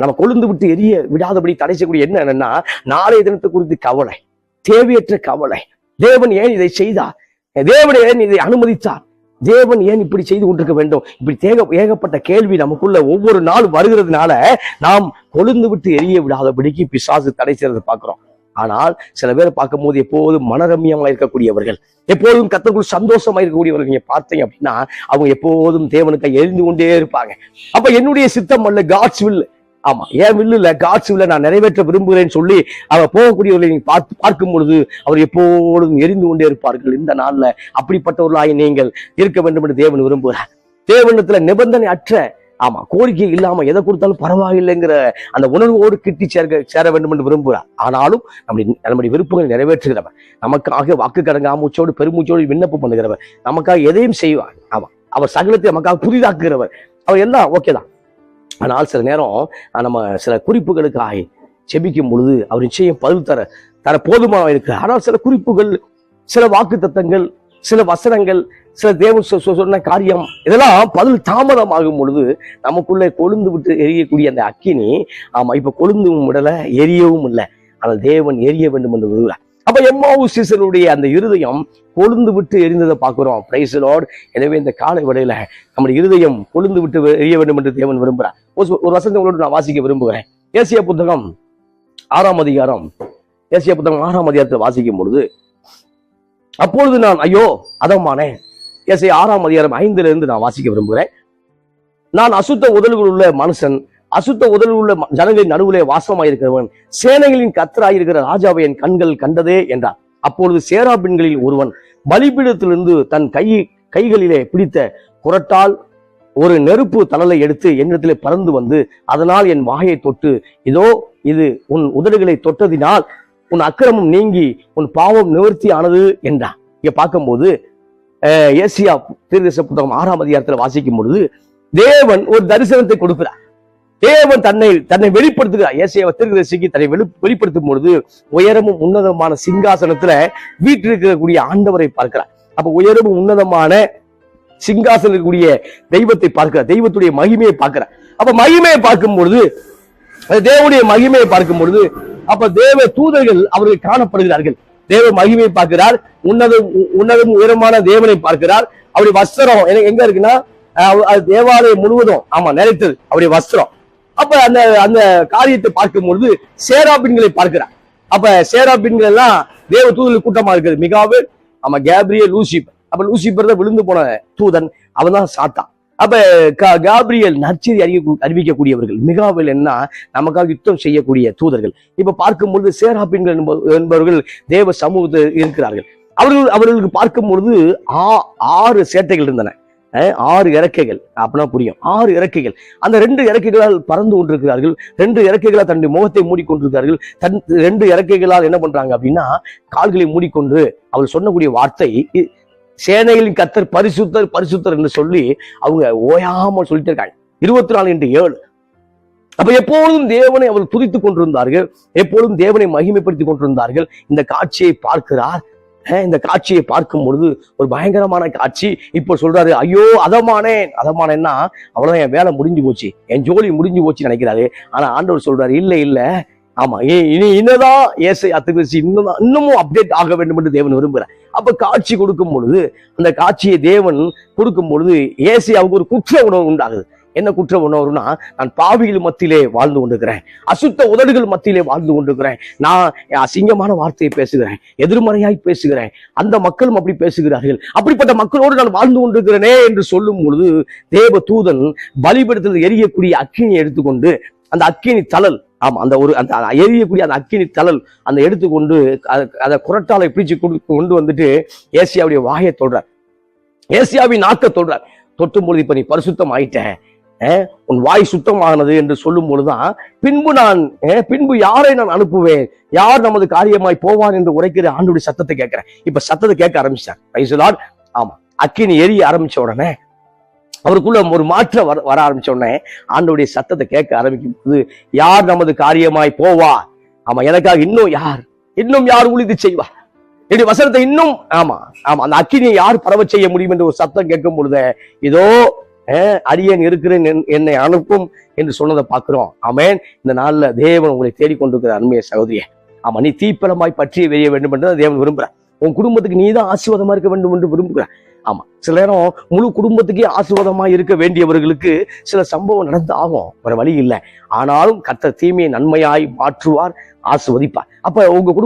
நம்ம கொழுந்து விட்டு எரிய விடாதபடி தடை செய்யக்கூடிய என்னன்னா, நாளைய தினத்தை குறித்து கவலை, தேவையற்ற கவலை. தேவன் ஏன் இதை செய்தார்? தேவன் ஏன் இதை அனுமதித்தார்? தேவன் ஏன் இப்படி செய்து கொண்டிருக்க வேண்டும்? இப்படி ஏகப்பட்ட கேள்வி நமக்குள்ள ஒவ்வொரு நாள் வருகிறதுனால நாம் கொழுந்து விட்டு எரிய விடாதபடிக்கு பிசாசு தடை செய்யறதை பார்க்கிறோம். ஆனால் சில பேர் பார்க்கும் போது எப்போதும் மனரம்யமா இருக்கக்கூடியவர்கள், எப்போதும் கர்த்தருக்குள் சந்தோஷமா இருக்கக்கூடியவர்கள் நீங்க பார்த்தீங்க அப்படின்னா அவங்க எப்போதும் தேவனுக்கு எரிந்து கொண்டே இருப்பாங்க. அப்ப என்னுடைய சித்தம் அல்ல, காட்ஸ் வில். ஆமா, என் வில்லு இல்ல, காட்ஸ் வில்ல நான் நிறைவேற்ற விரும்புகிறேன்னு சொல்லி அவர் போகக்கூடியவர்களை நீங்க பார்க்கும் பொழுது அவர் எப்பொழுதும் எரிந்து கொண்டே இருப்பார்கள். இந்த நாள்ல அப்படிப்பட்டவர்களாக நீங்கள் இருக்க வேண்டும் என்று தேவன் விரும்புகிறார். தேவனிடத்துல நிபந்தனை அற்ற, கோரிக்கை இல்லாம எதை கொடுத்தாலும் பரவாயில்லைங்கிற அந்த உணர்வோடு கிட்டி சேர வேண்டும் என்று விரும்புகிறார். ஆனாலும் நம்முடைய விருப்பங்களை நிறைவேற்றுகிறவர், நமக்காக வாக்கு கடங்க மூச்சோடு பெருமூச்சோடு விண்ணப்பம் பண்ணுகிறவர், நமக்காக எதையும் செய்வார். அவர் சகலத்தை நமக்காக புதிதாக்குகிறவர். அவர் எல்லாம் ஓகேதான். ஆனால் சில நேரம் நம்ம சில குறிப்புகளுக்காக செபிக்கும் பொழுது அவர் நிச்சயம் பதில் தர போதுமாக இருக்கிறார். ஆனால் சில குறிப்புகள், சில வாக்கு தத்தங்கள், சில வசனங்கள், சில தேவன் சொன்ன காரியம், இதெல்லாம் பதில் தாமதமாகும் பொழுது நமக்குள்ளே கொழுந்து விட்டு எரியக்கூடிய அந்த அக்கினி இப்ப கொழுந்தும் விடல, எரியவும் இல்லை. ஆனால் தேவன் எரிய வேண்டும் என்று விரும்புகிறார். அப்ப எம்மாவு சீசனுடைய அந்த இருதயம் கொழுந்து விட்டு எரிந்ததை பார்க்கிறோம். Praise the Lord. எனவே இந்த காலை வேளையில நம்முடைய இருதயம் கொழுந்து விட்டு எரிய வேண்டும் என்று தேவன் விரும்புகிறார். ஒரு வசனத்தை உங்களோடு நான் வாசிக்க விரும்புகிறேன். ஏசியா புத்தகம் 6ஆம் அதிகாரம், ஏசியா புத்தகம் 6ஆம் அதிகாரத்தை வாசிக்கும் பொழுது, அப்பொழுது நான் ஐயோ அதமானே. ஏசியா 6ஆம் அதிகாரம் 5ல இருந்து நான் வாசிக்க விரும்புகிறேன். நான் அசுத்த உதடுகள் உள்ள மனுஷன், அசுத்த உதடுகள் உள்ள ஜனங்களின் நடுவிலே வாசமாயிருக்கிறவன், சேனைகளின் கர்த்தராயிருக்கிற ராஜாவை என் கண்கள் கண்டதே என்றார். அப்பொழுது சேராபின்களில் ஒருவன் பலிபீடத்திலிருந்து தன் கைகளிலே பிடித்த குரட்டால் ஒரு நெருப்பு தணலை எடுத்து என்னிடத்திலே பறந்து வந்து, அதனால் என் வாயை தொட்டு, இதோ இது உன் உதடுகளை தொட்டதினால் உன் அக்கிரமம் நீங்கி உன் பாவம் நிவர்த்தி ஆனது என்றார். இங்க பார்க்கும்போது ஏசியா தீர்க்கதரிசி புத்தகம் 6ஆம் அதிகாரத்தில் வாசிக்கும் பொழுது தேவன் ஒரு தரிசனத்தை கொடுக்கிறார். தேவன் தன்னை வெளிப்படுத்துகிறார். ஏசியா தீர்க்கதரிசிக்கு தன்னை வெளிப்படுத்தும் பொழுது உயரமும் உன்னதமான சிங்காசனத்துல வீற்றிருக்கக்கூடிய ஆண்டவரை பார்க்கிறார். அப்ப உயரமும் உன்னதமான சிங்காசனம் இருக்கக்கூடிய தெய்வத்தை பார்க்கிறார். தெய்வத்துடைய மகிமையை பார்க்கிறார். அப்ப மகிமையை பார்க்கும் பொழுது, தேவனுடைய மகிமையை பார்க்கும் பொழுது, அப்ப தேவ தூதர்கள் அவர்கள் காணப்படுகிறார்கள். தேவ மகிமையை பார்க்கிறார். உன்னதம் உயரமான தேவனை பார்க்கிறார். அவருடைய வஸ்திரம் எங்க இருக்குன்னா தேவாலயம் முழுவதும் நிறைத்தது அவருடைய வஸ்திரம். அப்ப அந்த காரியத்தை பார்க்கும் பொழுது சேராபின்களை பார்க்கிறார். அப்ப சேராபின்கள் எல்லாம் தேவ தூதர்கள் கூட்டமா இருக்குது. மிகாவேல், கேப்ரியல், லூசிபர். அப்ப லூசிபர் தான் விழுந்து போன தூதன், அவன் தான் சாத்தான். அப்ப காப்ரியல் நற்செய்தி அறிவிக்கக்கூடியவர்கள், மிகாவேல் என்ன நமக்காக யுத்தம் செய்யக்கூடிய தூதர்கள். இப்ப பார்க்கும்பொழுது சேராபின்கள் என்பவர்கள் தேவ சமூகத்தில் இருக்கிறார்கள். அவர்களுக்கு பார்க்கும் பொழுது 6 சேட்டைகள் இருந்தன, 6 இறக்கைகள். அப்படின்னா புரியும், 6 இறக்கைகள். அந்த 2 இறக்கைகளால் பறந்து கொண்டிருக்கிறார்கள். 2 இறக்கைகளால் தன்னுடைய முகத்தை மூடிக்கொண்டிருக்கிறார்கள். 2 இறக்கைகளால் என்ன பண்றாங்க அப்படின்னா கால்களை மூடிக்கொண்டு அவள் சொன்னக்கூடிய வார்த்தை, சேனைகளின் கர்த்தர் பரிசுத்தர் பரிசுத்தர் என்று சொல்லி அவங்க ஓயாமல் சொல்லிட்டு இருக்காங்க 24/7. அப்ப எப்பொழுதும் தேவனை அவர்கள் துதித்துக் கொண்டிருந்தார்கள், எப்பொழுதும் தேவனை மகிமைப்படுத்திக் கொண்டிருந்தார்கள். இந்த காட்சியை பார்க்கிறார். இந்த காட்சியை பார்க்கும் பொழுது ஒரு பயங்கரமான காட்சி. இப்போ சொல்றாரு, ஐயோ அதமானேன்னா அவ்வளவுதான், என் வேலை முடிஞ்சு போச்சு, என் ஜோலி முடிஞ்சு போச்சு நினைக்கிறாரு. ஆனா ஆண்டவர் சொல்றாரு, இல்ல இன்னதான் ஏசாயா தீர்க்கதரிசி இன்னமும் அப்டேட் ஆக வேண்டும் என்று தேவன் விரும்புகிறார். அப்ப காட்சி கொடுக்கும் பொழுது, அந்த காட்சியை தேவன் கொடுக்கும் பொழுது ஏசாயாவுக்கு ஒரு குற்ற உணர்வு உண்டாகுது. என்ன குற்ற உணர்வுனா, நான் பாவிகள் மத்தியிலே வாழ்ந்து கொண்டிருக்கிறேன், அசுத்த உதடுகள் மத்தியிலே வாழ்ந்து கொண்டிருக்கிறேன், நான் அசிங்கமான வார்த்தையை பேசுகிறேன், எதிர்மறையாய் பேசுகிறேன், அந்த மக்களும் அப்படி பேசுகிறார்கள், அப்படிப்பட்ட மக்களோடு நான் வாழ்ந்து கொண்டிருக்கிறேனே என்று சொல்லும் பொழுது தேவ தூதன் பலிபீடத்தில் எரியக்கூடிய அக்கினியை எடுத்துக்கொண்டு, அந்த அக்கினி தழல், அந்த எரியக்கூடிய அந்த அக்கினி தழல் அந்த எடுத்துக்கொண்டு அதை குரட்டாலை பிடிச்சு கொண்டு வந்துட்டு ஏசியாவுடைய வாயை தொடுறார், ஏசியாவின் நாக்க தொடுறார். தொட்டும் பொழுது, இப்ப நீ பரிசுத்தம் ஆயிட்ட, உன் வாய் சுத்தமானது என்று சொல்லும் பொழுதுதான் பின்பு யாரை நான் அனுப்புவேன், யார் நமது காரியமாய் போவான் என்று உரைக்கிற ஆண்டோடைய சத்தத்தை கேட்கிறேன். இப்ப சத்தத்தை கேட்க ஆரம்பிச்சார். Praise the Lord. அக்கினி எரிய ஆரம்பிச்ச உடனே, அவருக்குள்ள ஒரு மாற்றம் வர ஆரம்பிச்ச உடனே ஆண்டோடைய சத்தத்தை கேட்க ஆரம்பிக்கும் போது, யார் நமது காரியமாய் போவார், எனக்காக இன்னும் யார் ஊழியத்தை செய்வார், என்னுடைய வசனத்தை இன்னும் அந்த அக்கினியை யார் பரவ செய்ய முடியும் என்று ஒரு சத்தம் கேட்கும் பொழுது, இதோ அரியன் இருக்கிறேன், என்னை அனுப்பும் என்று சொன்னதை பார்க்கிறோம். ஆமென். இந்த நாள்ல தேவன் உங்களை தேடிக்கொண்டிருக்கிற அருமைய சகோதரியே, நீ தீப்பலமாய் பற்றிய வெறிய வேண்டும் என்று தேவன் விரும்புகிறார். உன் குடும்பத்துக்கு நீ தான் ஆசீர்வாதமா இருக்க வேண்டும் என்று விரும்புகிறார். சில நேரம் முழு குடும்பத்துக்கே ஆசீர்வாதமா இருக்க வேண்டியவர்களுக்கு சில சம்பவம் நடந்து ஆகும், வேற வழி இல்லை. ஆனாலும் கர்த்தர் தீமையை நன்மையாய் மாற்றுவார், ஆசீர்வதிப்பார். அப்ப உங்க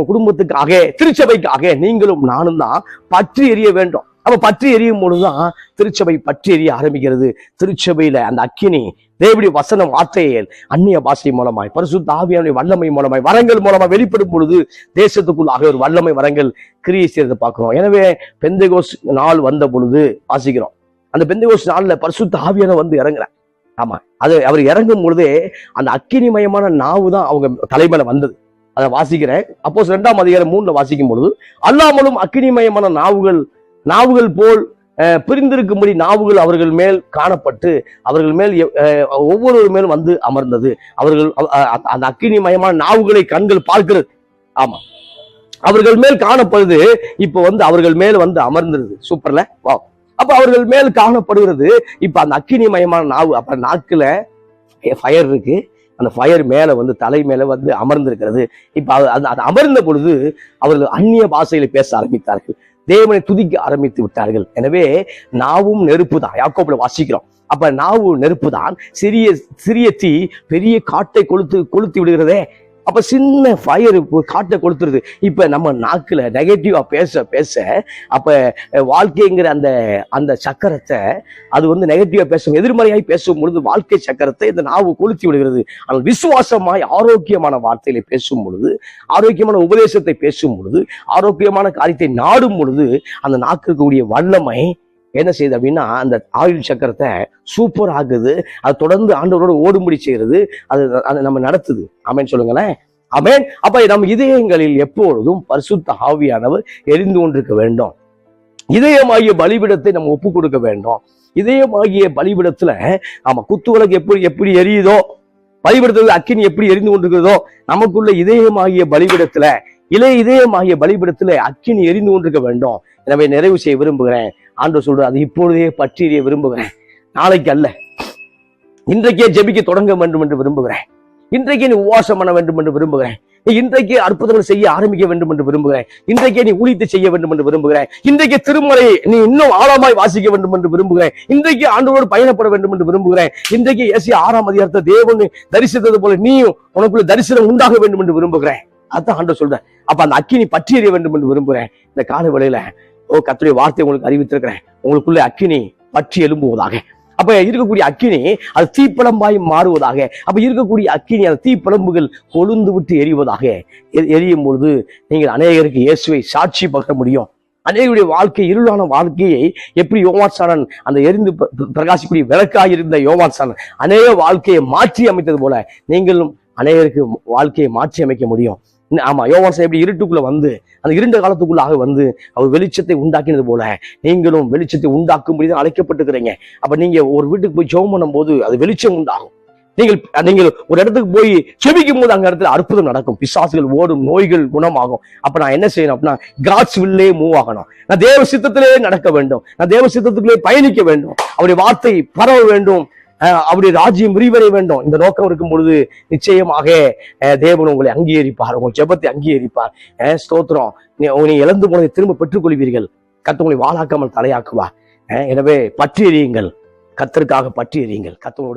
குடும்பத்துக்காக, திருச்சபைக்காக நீங்களும் நானும் தான் பற்றி எரிய வேண்டும். அப்ப பற்றி எரியும் பொழுதுதான் திருச்சபை பற்றி எரிய ஆரம்பிக்கிறது. திருச்சபையில அந்த அக்கினி தேவனுடைய வசனம் வார்த்தையில் அந்நிய பாஷை மூலமாய், பரிசுத்த ஆவியானுடைய வல்லமை மூலமாய், வரங்கள் மூலமாய் வெளிப்படும் பொழுது தேசத்துக்குள்ளாக ஒரு வல்லமை வரங்கள் கிரியை செய்யறதை பார்க்கிறோம். எனவே பெந்தேகோஸ் நாள் வந்த பொழுது வாசிக்கிறோம், அந்த பெந்தேகோஸ் நாள்ல பரிசுத்த ஆவியான வந்து இறங்குறார். அது அவர் இறங்கும் பொழுதே அந்த அக்கினிமயமான நாவு தான் அவங்க தலைமையில வந்தது. அதை வாசிக்கிறேன். அப்போ 2ஆம் அதிகாரம் 3ல வாசிக்கும் பொழுது, அல்லாமலும் அக்கினிமயமான நாவுகள் போல் பிரிந்திருக்கும்படி நாவுகள் அவர்கள் மேல் காணப்பட்டு அவர்கள் மேல் ஒவ்வொரு மேலும் வந்து அமர்ந்தது. அவர்கள் அந்த அக்கினிமயமான நாவுகளை கண்கள் பார்க்கிறது. அவர்கள் மேல் காணப்படுது. இப்ப அவர்கள் மேல் வந்து அமர்ந்துருது. சூப்பர்ல, வா. அப்ப அவர்கள் மேல் காணப்படுகிறது. இப்ப அந்த அக்கினிமயமான நாவு, அப்ப நாக்குல ஃபயர் இருக்கு, அந்த ஃபயர் மேல வந்து தலை மேல வந்து அமர்ந்திருக்கிறது. இப்ப அது அமர்ந்த பொழுது அவர்கள் அந்நிய பாஷையில பேச ஆரம்பித்தார்கள், தேவனை துதிக்க ஆரம்பித்து விட்டார்கள். எனவே நாவும் நெருப்பு தான், யாக்கோபுல வாசிக்கிறோம். அப்ப நாவு நெருப்பு தான், சிறிய சிறிய தீ பெரிய காட்டை கொளுத்தி விடுகிறதே. அப்ப சின்ன ஃபயர் காட்டை கொளுத்துறது. இப்ப நம்ம நாக்குல நெகட்டிவா பேச பேச அப்ப வாழ்க்கைங்கிற அந்த அந்த சக்கரத்தை அது வந்து நெகட்டிவா பேசும், எதிர்மறையாய் பேசும் பொழுது வாழ்க்கை சக்கரத்தை இந்த நாவு கொளுத்தி விடுகிறது. ஆனால் விசுவாசமாய் ஆரோக்கியமான வார்த்தைகளை பேசும் பொழுது, ஆரோக்கியமான உபதேசத்தை பேசும் பொழுது, ஆரோக்கியமான காரியத்தை நாடும் பொழுது அந்த நாக்கு கூடிய வல்லமை என்ன செய்யுது அப்படின்னா அந்த ஆயுள் சக்கரத்தை சூப்பர் ஆகுது. அது தொடர்ந்து ஆண்டவரோடு ஓடும்படி செய்யறது, அது நம்ம நடத்துது. ஆமேன் சொல்லுங்களேன், ஆமேன். அப்ப நம்ம இதயங்களில் எப்பொழுதும் பரிசுத்த ஆவியானவர் எரிந்து கொண்டிருக்க வேண்டும். இதயமாகிய பலிபிடத்தை நம்ம ஒப்பு கொடுக்க வேண்டும். இதயமாகிய பலிபிடத்துல ஆமா குத்துவிளக்கு எப்படி எரியுதோ, பலிபிடத்துல அக்கினி எப்படி எரிந்து கொண்டிருக்கிறதோ, நமக்குள்ள இதயமாகிய பலிபிடத்துல இதயமாகிய பலிபிடத்துல அக்கினி எரிந்து கொண்டிருக்க வேண்டும். எனவே நிறைவு செய்ய விரும்புகிறேன். ஆண்டவர் சொல்ற அது இப்பொழுதே பற்றி எறிய விரும்புகிறேன், நாளைக்கு அல்ல. இன்றைக்கே ஜெபிக்க தொடங்க வேண்டும் என்று விரும்புகிறேன். இன்றைக்கே நீ உபவாசம் பண்ண வேண்டும் என்று விரும்புகிறேன். நீ இன்றைக்கே அற்புதங்கள் செய்ய ஆரம்பிக்க வேண்டும் என்று விரும்புகிறேன். இன்றைக்கே நீ ஊழியத்தை செய்ய வேண்டும் என்று விரும்புகிறேன். இன்றைக்கே திருமறை நீ இன்னும் ஆழமாய் வாசிக்க வேண்டும் என்று விரும்புகிறேன். இன்றைக்கு ஆண்டவரோடு பயணப்பட வேண்டும் என்று விரும்புகிறேன். இன்றைக்கு ஏசியா 6ஆம் அதிகாரத்தை தேவன் தரிசித்தது போல நீயும் உனக்குள்ள தரிசனம் உண்டாக வேண்டும் என்று விரும்புகிறேன். அதான் ஆண்டவர் சொல்றேன். அப்ப அந்த அக்கினி பற்றி எறிய வேண்டும் என்று விரும்புகிறேன். இந்த கால வேளையில கர்த்தருடைய வார்த்தை உங்களுக்கு அறிவித்திருக்கிறேன். உங்களுக்குள்ள அக்கினி பற்றி எழும்புவதாக. அப்ப இருக்கக்கூடிய அக்கினி அது தீப்பழம்பாய் மாறுவதாக. அப்ப இருக்கக்கூடிய அக்கினி அந்த தீப்பழம்புகள் கொழுந்து விட்டு எரிவதாக. எரியும் பொழுது நீங்கள் அநேகருக்கு இயேசுவை சாட்சி பகர முடியும். அநேகருடைய வாழ்க்கை, இருளான வாழ்க்கையை எப்படி யோவான்சானன் அந்த எரிந்து பிரகாசிக்கூடிய விளக்காக இருந்த யோவான்சானன் அநேக வாழ்க்கையை மாற்றி அமைத்தது போல நீங்களும் அநேகருக்கு வாழ்க்கையை மாற்றி அமைக்க முடியும். ஆமா, யோவான்சானன் எப்படி இருட்டுக்குள்ள வந்து அந்த இருண்ட காலத்துக்குள்ளாக வந்து அவர் வெளிச்சத்தை உண்டாக்கினது போல நீங்களும் வெளிச்சத்தை உண்டாக்கும்படி தான் அழைக்கப்பட்டிருக்கிறீங்க. அப்ப நீங்க ஒரு வீட்டுக்கு போய் ஜெபம் பண்ணும் போது அது வெளிச்சம் உண்டாகும். நீங்கள் ஒரு இடத்துக்கு போய் செபிக்கும் போது அங்க இடத்துல அற்புதம் நடக்கும், பிசாசுகள் ஓடும், நோய்கள் குணமாகும். அப்ப நான் என்ன செய்யணும் அப்படின்னா காட்ஸ் வில்லே மூவ் ஆகணும். நான் தேவ சித்தத்திலே நடக்க வேண்டும், நான் தேவ சித்தத்துக்குள்ளே பயணிக்க வேண்டும், அவருடைய வார்த்தை பரவ வேண்டும், அவருடைய ராஜ்யம் விரிவடைய வேண்டும். இந்த நோக்கம் இருக்கும் பொழுது நிச்சயமாக தேவன் உங்களை அங்கீகரிப்பார், உங்கள் ஜெபத்தை அங்கீகரிப்பார். ஸ்தோத்திரம். நீ இழந்து போனதை திரும்ப பெற்றுக் கொள்வீர்கள். கர்த்தர் உங்களை வாழாக்காமல் தலையாக்குவார். எனவே பற்றி எறியுங்கள், கர்த்தருக்காக பற்றி எறியுங்கள். கர்த்தர்